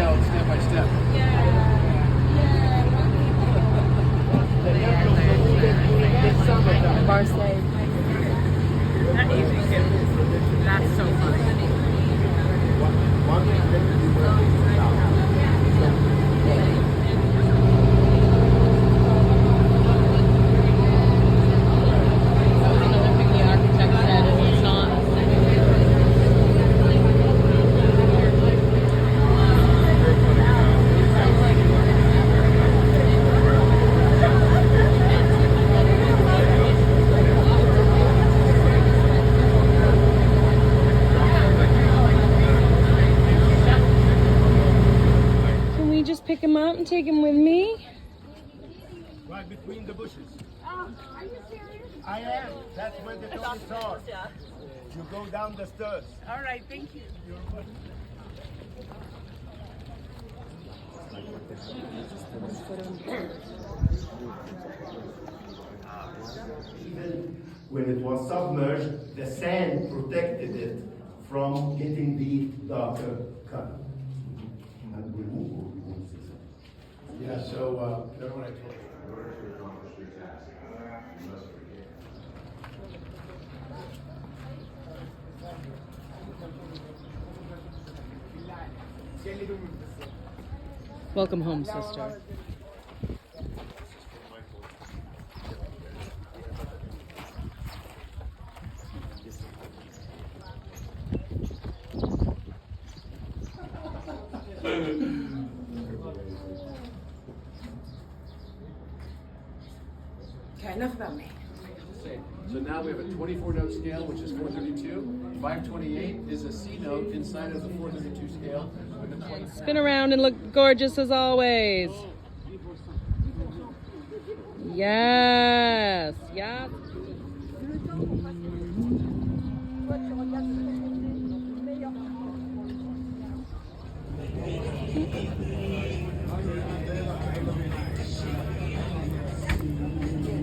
out step by step. Marseille. That easy too. That's so funny. Pick him up and take him with me? Right between the bushes. Are you serious? I am. That's where the doors are. You go down the stairs. All right, thank you. When it was submerged, the sand protected it from getting the darker color. And we move. Yeah, so remember when I told you? Welcome home, sister. Okay, enough about me. So now we have a 24-note scale, which is 432. 528 is a C note inside of the 432 scale. Spin around and look gorgeous as always. Yes, yes.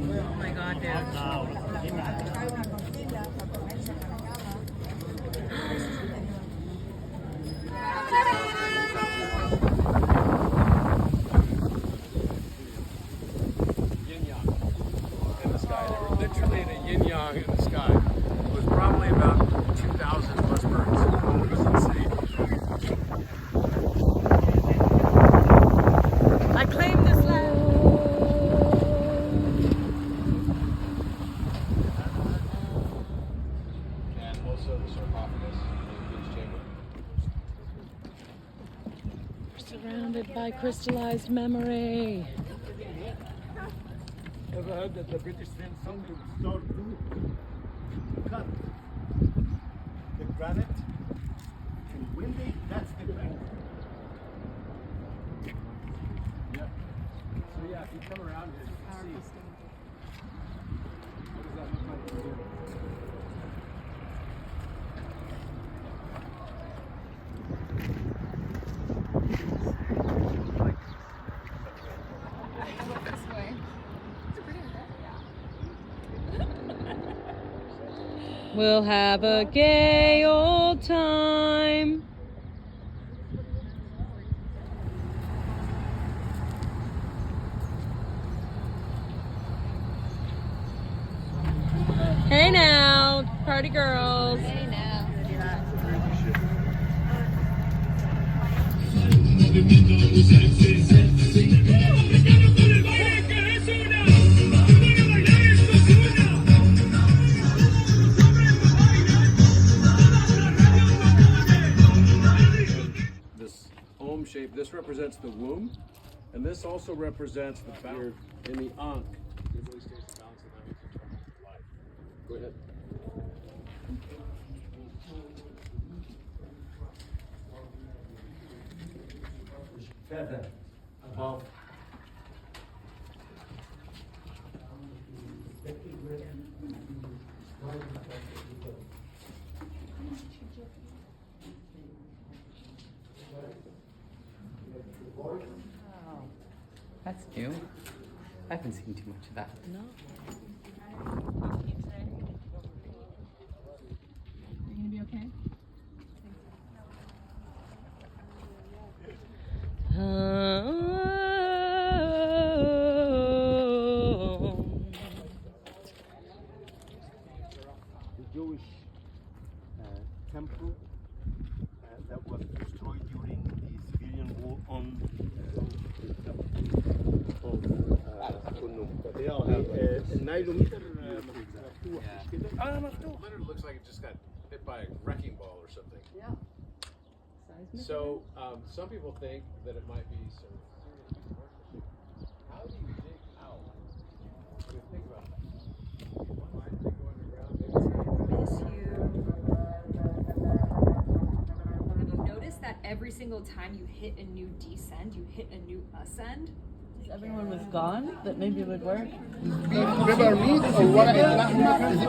Oh my God, dude. Literally in a yin-yang in the sky. It was probably about 2,000 plus birds. It was insane. I claim this land. And also the sarcophagus in the chamber. We're surrounded by crystallized memory. Ever heard that the British sent some to start to cut the granite? And when that's the granite. Yep. So yeah, if you come around here, you can see. What does that look like to you? We'll have a gay old time. Hey now, party girls. Hey now. Shape. This represents the womb, and this also represents the balance in the ankh. It really stays the balance of that which determines life. Go ahead. Feather above. That's new. I haven't seen too much of that. No. Are you gonna be okay? النايلومتر مفتوح مش كده؟ It literally looks like it just got hit by a wrecking ball or something. Yeah. So some people think that it might be some serious workmanship. How do you dig out? I mean, think about that. One line thing going underground, maybe. Miss you. Have you noticed that every single time you hit a new descend, you hit a new ascend? If everyone was gone, that maybe it would work. River meat or ورق اللحمة is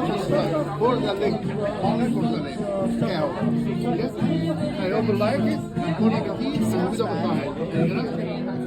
for the leg, only for the leg. Cow. Yes? I hope you like it. Put it in the heat and put it on the fire.